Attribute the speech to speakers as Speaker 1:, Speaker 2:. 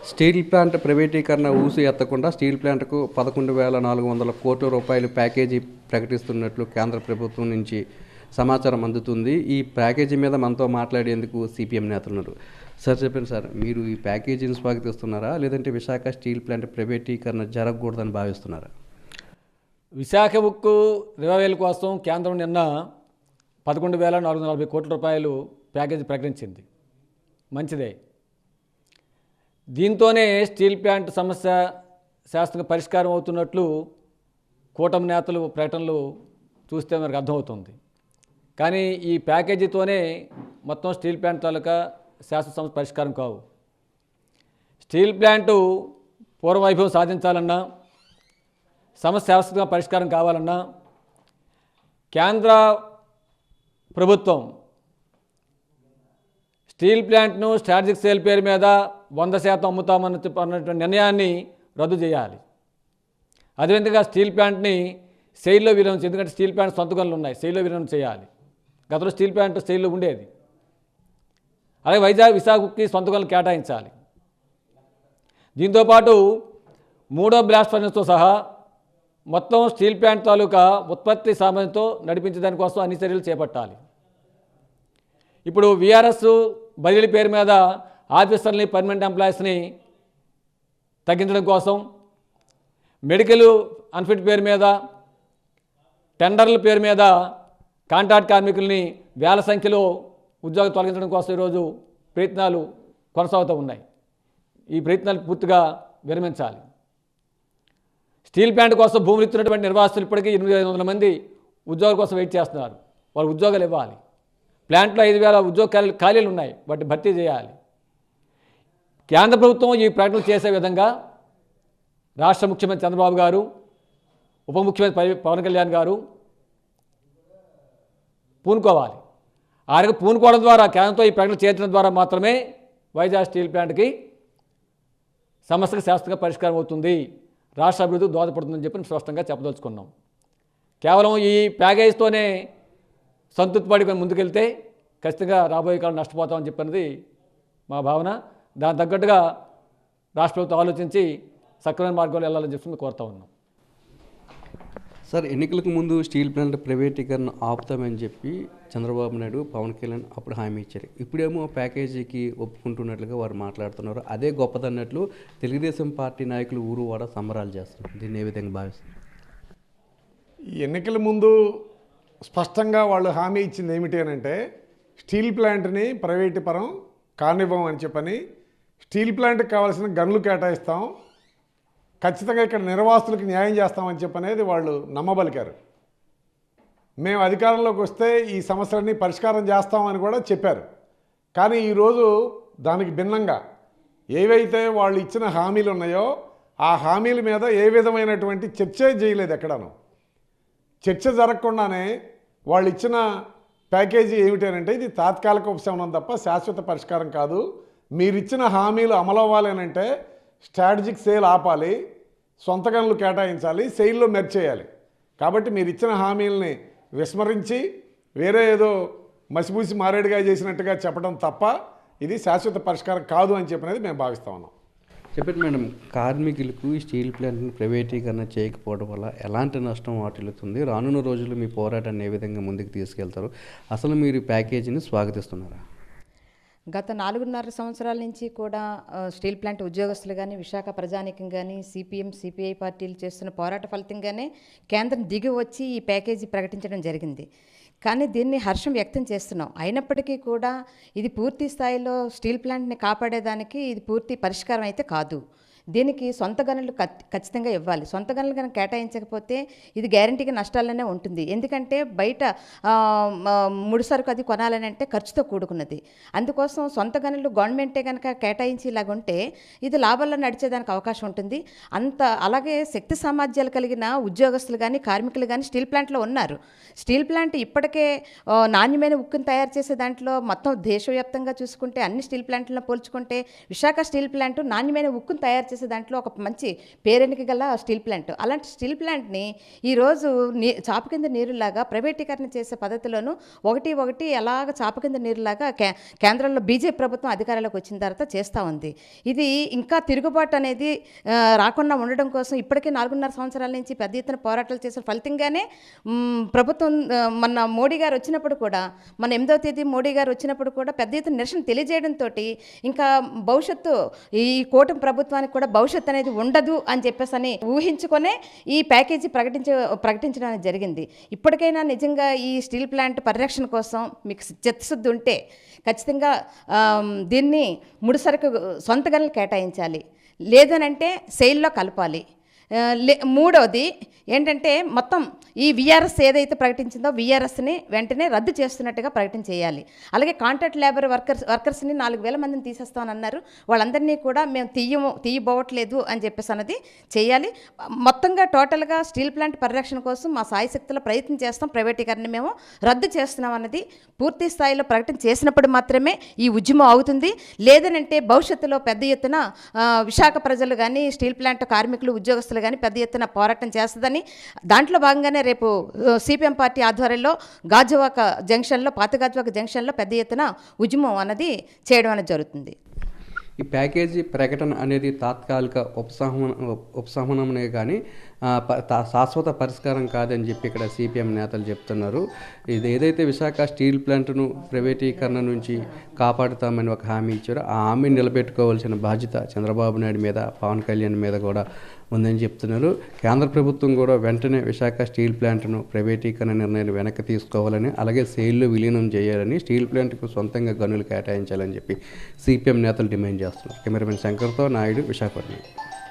Speaker 1: Steel plant ప్రైవేటీకరణ ఊసు ఎత్తకుండా steel ప్లాంట్కు 11,400 కోట్ల రూపాయలు ప్యాకేజీ ప్రకటిస్తున్నట్లు కేంద్ర ప్రభుత్వం నుంచి సమాచారం అందుతుంది. ఈ ప్యాకేజీ మీద మనతో మాట్లాడేందుకు సిపిఎం నేతలు ఉన్నారు. సార్ చెప్పండి సార్, మీరు ఈ ప్యాకేజీని స్వాగతిస్తున్నారా, లేదంటే విశాఖ స్టీల్ ప్లాంట్ ప్రైవేటీకరణ జరగకూడదని భావిస్తున్నారా?
Speaker 2: విశాఖ ఉక్కు రివైవల్ కోసం కేంద్రం నిన్న 11,440 కోట్ల రూపాయలు ప్యాకేజీ ప్రకటించింది. మంచిదే. దీంతోనే స్టీల్ ప్లాంట్ సమస్య శాస్త్రంగా పరిష్కారం అవుతున్నట్లు కూటమి నేతలు ప్రకటనలు చూస్తే మనకు అర్థమవుతుంది. కానీ ఈ ప్యాకేజీతోనే మొత్తం స్టీల్ ప్లాంట్ తాలూకా శాస్త్ర సమస్య పరిష్కారం కావు. స్టీల్ ప్లాంటు పూర్వవైభవం సాధించాలన్నా, సమస్య శాశ్వతంగా పరిష్కారం కావాలన్నా కేంద్ర ప్రభుత్వం స్టీల్ ప్లాంట్ను స్ట్రాటజిక్ సేల్ పేరు మీద 100% అమ్ముతామన్నటువంటి నిర్ణయాన్ని రద్దు చేయాలి. అదేవిధంగా స్టీల్ ప్లాంట్ని సెయిల్లో విలీనం, ఎందుకంటే స్టీల్ ప్లాంట్ సొంత గనులు ఉన్నాయి, సెయిల్లో విలీనం చేయాలి. గతంలో స్టీల్ ప్లాంట్ సెయిల్లో ఉండేది. అలాగే విశాఖకి సొంత గనులు కేటాయించాలి. దీంతోపాటు 3వ బ్లాస్ట్ ఫర్నెస్తో సహా మొత్తం స్టీల్ ప్లాంట్ తాలూకా ఉత్పత్తి సామర్థ్యంతో నడిపించే దానికోసం అన్ని చర్యలు చేపట్టాలి. ఇప్పుడు విఆర్ఎస్ బదిలీ పేరు మీద ఆఫీసర్ని, పర్మనెంట్ ఎంప్లాయీస్ని తగ్గించడం కోసం, మెడికల్ అన్ఫిట్ పేరు మీద, టెండర్ల పేరు మీద కాంట్రాక్ట్ కార్మికుల్ని వేల సంఖ్యలో ఉద్యోగాలు తొలగించడం కోసం ఈరోజు ప్రయత్నాలు కొనసాగుతూ ఉన్నాయి. ఈ ప్రయత్నాలు పూర్తిగా విరమించాలి. స్టీల్ ప్లాంట్ కోసం భూములు ఇస్తున్నటువంటి నిర్వాసితులు ఇప్పటికీ 8,500 మంది ఉద్యోగాల కోసం వెయిట్ చేస్తున్నారు. వాళ్ళు ఉద్యోగాలు ఇవ్వాలి. ప్లాంట్లో 5,000 ఉద్యోగ ఖాళీలు ఉన్నాయి, వాటిని భర్తీ చేయాలి. కేంద్ర ప్రభుత్వం ఈ ప్రకటన చేసే విధంగా రాష్ట్ర ముఖ్యమంత్రి చంద్రబాబు గారు, ఉప ముఖ్యమంత్రి పవన్ కళ్యాణ్ గారు పూనుకోవాలి. ఆ రకంగా పూనుకోవడం ద్వారా, కేంద్రంతో ఈ ప్రకటన చేర్చడం ద్వారా మాత్రమే వైజాగ్ స్టీల్ ప్లాంట్కి సమస్యకు శాశ్వతంగా పరిష్కారం అవుతుంది, రాష్ట్ర అభివృద్ధికి దోహదపడుతుందని చెప్పి స్పష్టంగా చెప్పదలుచుకున్నాం. కేవలం ఈ ప్యాకేజీతోనే సంతృప్తి పడి ముందుకెళ్తే ఖచ్చితంగా రాబోయే కాలం నష్టపోతామని చెప్పినది మా భావన. దాని తగ్గట్టుగా రాష్ట్ర ప్రభుత్వం ఆలోచించి సక్రమైన మార్గంలో వెళ్ళాలని చెప్పి కోరుతా ఉన్నాం.
Speaker 1: సార్, ఎన్నికలకు ముందు స్టీల్ ప్లాంట్ ప్రైవేటీకరణ ఆపుతామని చెప్పి చంద్రబాబు నాయుడు, పవన్ కళ్యాణ్ అప్పుడు హామీ ఇచ్చారు. ఇప్పుడేమో ప్యాకేజీకి ఒప్పుకుంటున్నట్లుగా వారు మాట్లాడుతున్నారు. అదే గొప్పదన్నట్లు తెలుగుదేశం పార్టీ నాయకులు ఊరు వాడ సంబరాలు చేస్తున్నారు. దీన్ని ఏ విధంగా భావిస్తారు?
Speaker 3: ఎన్నికల ముందు స్పష్టంగా వాళ్ళు హామీ ఇచ్చింది ఏమిటి అని అంటే, స్టీల్ ప్లాంట్ని ప్రైవేటు పరం కానివ్వం అని చెప్పని, స్టీల్ ప్లాంట్కి కావాల్సిన గనులు కేటాయిస్తాం, ఖచ్చితంగా ఇక్కడ నిర్వాసితులకు న్యాయం చేస్తామని చెప్పనేది వాళ్ళు నమ్మబలికారు. మేము అధికారంలోకి వస్తే ఈ సమస్యలన్నీ పరిష్కారం చేస్తామని కూడా చెప్పారు. కానీ ఈరోజు దానికి భిన్నంగా ఏవైతే వాళ్ళు ఇచ్చిన హామీలు ఉన్నాయో ఆ హామీల మీద ఏ విధమైనటువంటి చర్చే చేయలేదు. ఎక్కడనో చర్చ జరగకుండానే వాళ్ళు ఇచ్చిన ప్యాకేజీ ఏమిటనంటే, ఇది తాత్కాలిక ఉపశమనం తప్ప శాశ్వత పరిష్కారం కాదు, మీరిచ్చిన హామీలు అమలవ్వాలి అంటే స్ట్రాటజిక్ సేల్ ఆపాలి, సొంత గనులు కేటాయించాలి, సెయిల్లో మెర్జ్ చేయాలి. కాబట్టి మీరు ఇచ్చిన హామీలని విస్మరించి వేరే ఏదో మసిపూసి మారేడుగా చేసినట్టుగా చెప్పడం తప్ప ఇది శాశ్వత పరిష్కారం కాదు అని చెప్పినది మేము భావిస్తా ఉన్నాం.
Speaker 1: చెప్పండి మేడం, కార్మికులకు ఈ స్టీల్ ప్లాంట్ని ప్రైవేటీకరణ చేయకపోవడం వల్ల ఎలాంటి నష్టం వాటిల్లుతుంది? రానున్న రోజుల్లో మీ పోరాటాన్ని ఏ విధంగా ముందుకు తీసుకెళ్తారు? అసలు మీరు ప్యాకేజీని స్వాగతిస్తున్నారా?
Speaker 4: గత 4.5 సంవత్సరాల నుంచి కూడా స్టీల్ ప్లాంట్ ఉద్యోగస్తులు కానీ, విశాఖ ప్రజానీకం కానీ, సిపిఎం, సిపిఐ పార్టీలు చేస్తున్న పోరాట ఫలితంగానే కేంద్రం దిగి వచ్చి ఈ ప్యాకేజీ ప్రకటించడం జరిగింది. కానీ దీన్ని హర్షం వ్యక్తం చేస్తున్నాం. అయినప్పటికీ కూడా ఇది పూర్తి స్థాయిలో స్టీల్ ప్లాంట్ని కాపాడేదానికి ఇది పూర్తి పరిష్కారం అయితే కాదు. దీనికి సొంత గనులు ఖచ్చితంగా ఇవ్వాలి. సొంత గనులు కనుక కేటాయించకపోతే ఇది గ్యారంటీగా నష్టాలనే ఉంటుంది. ఎందుకంటే బయట ముడి సరుకు అది కొనాలని అంటే ఖర్చుతో కూడుకున్నది. అందుకోసం సొంత గనులు గవర్నమెంటే కనుక కేటాయించి ఇలాగుంటే ఇది లాభాల్లో నడిచేదానికి అవకాశం ఉంటుంది. అలాగే శక్తి సామర్థ్యాలు కలిగిన ఉద్యోగస్తులు కానీ, కార్మికులు కానీ స్టీల్ ప్లాంట్లో ఉన్నారు. స్టీల్ ప్లాంట్ ఇప్పటికే నాణ్యమైన ఉక్కుని తయారు చేసే దాంట్లో మొత్తం దేశవ్యాప్తంగా చూసుకుంటే అన్ని స్టీల్ ప్లాంట్లను పోల్చుకుంటే విశాఖ స్టీల్ ప్లాంట్ నాణ్యమైన ఉక్కుని తయారు చేసే దాంట్లో ఒక మంచి పేరెనికి గల స్టీల్ ప్లాంట్. అలాంటి స్టీల్ ప్లాంట్ని ఈరోజు చాప కింద నీరులాగా ప్రైవేటీకరణ చేసే పద్ధతిలోనూ ఒకటి అలాగ చాప కింద నీరులాగా కేంద్రంలో బీజేపీ ప్రభుత్వం అధికారంలోకి వచ్చిన తర్వాత చేస్తూ ఉంది. ఇది ఇంకా తిరుగుబాటు అనేది రాకుండా ఉండడం కోసం ఇప్పటికే 4.5 సంవత్సరాల నుంచి పెద్ద ఎత్తున పోరాటాలు చేసిన ఫలితంగానే ప్రభుత్వం మన మోడీ గారు వచ్చినప్పుడు కూడా, మన 8వ తేదీ మోడీ గారు వచ్చినప్పుడు కూడా పెద్ద ఎత్తున నిరసన తెలియజేయడంతో ఇంకా భవిష్యత్తు ఈ కూటమి ప్రభుత్వానికి కూడా భవిష్యత్తు అనేది ఉండదు అని చెప్పేసి ఊహించుకొనే ఈ ప్యాకేజీ ప్రకటించడం అనేది జరిగింది. ఇప్పటికైనా నిజంగా ఈ స్టీల్ ప్లాంట్ పరిరక్షణ కోసం మీకు చిత్తశుద్ధి ఉంటే ఖచ్చితంగా దీన్ని ముడిసరుకు సొంత గనులు కేటాయించాలి, లేదనంటే సెయిల్లో కలపాలి. మూడవది ఏంటంటే మొత్తం ఈ విఆర్ఎస్ ఏదైతే ప్రకటించిందో విఆర్ఎస్ని వెంటనే రద్దు చేస్తున్నట్టుగా ప్రకటన చేయాలి. అలాగే కాంట్రాక్ట్ లేబర్ వర్కర్స్ని 4,000 మందిని తీసేస్తామని అన్నారు. వాళ్ళందరినీ కూడా మేము తీయబోవట్లేదు అని చెప్పేసి అన్నది చేయాలి. మొత్తంగా టోటల్గా స్టీల్ ప్లాంట్ పరిరక్షణ కోసం మా సాయశక్తుల ప్రయత్నం చేస్తాం. ప్రైవేటీకరణ మేము రద్దు చేస్తున్నాం అన్నది పూర్తి స్థాయిలో ప్రకటన చేసినప్పుడు మాత్రమే ఈ ఉద్యమం అవుతుంది. లేదనంటే భవిష్యత్తులో పెద్ద ఎత్తున విశాఖ ప్రజలు కానీ స్టీల్ ప్లాంట్ కార్మికులు ఉద్యోగస్తులు కానీ పెద్ద ఎత్తున పోరాటం చేస్తుందని, దాంట్లో భాగంగానే రేపు సిపిఎం పార్టీ ఆధ్వర్యంలో గాజువాక జంక్షన్లో, పాత గాజువాక జంక్షన్లో పెద్ద ఎత్తున ఉద్యమం అన్నది చేయడం అనేది జరుగుతుంది.
Speaker 1: ఈ ప్యాకేజీ ప్రకటన అనేది తాత్కాలిక ఉపశమనమే కానీ శాశ్వత పరిష్కారం కాదని చెప్పి ఇక్కడ సిపిఎం నేతలు చెప్తున్నారు. ఇది ఏదైతే విశాఖ స్టీల్ ప్లాంట్ను ప్రైవేటీకరణ నుంచి కాపాడుతామని ఒక హామీ ఇచ్చారో ఆ హామీని నిలబెట్టుకోవాల్సిన బాధ్యత చంద్రబాబు నాయుడు మీద, పవన్ కళ్యాణ్ మీద కూడా ఉందని చెప్తున్నారు. కేంద్ర ప్రభుత్వం కూడా వెంటనే విశాఖ స్టీల్ ప్లాంట్ను ప్రైవేటీకరణ నిర్ణయాన్ని వెనక్కి తీసుకోవాలని, అలాగే సెయిల్లో విలీనం చేయాలని, స్టీల్ ప్లాంట్కు సొంతంగా గనులు కేటాయించాలని చెప్పి సిపిఎం నేతలు డిమాండ్ చేస్తున్నారు. కెమెరామెన్ శంకర్తో నాయుడు, విశాఖపట్నం.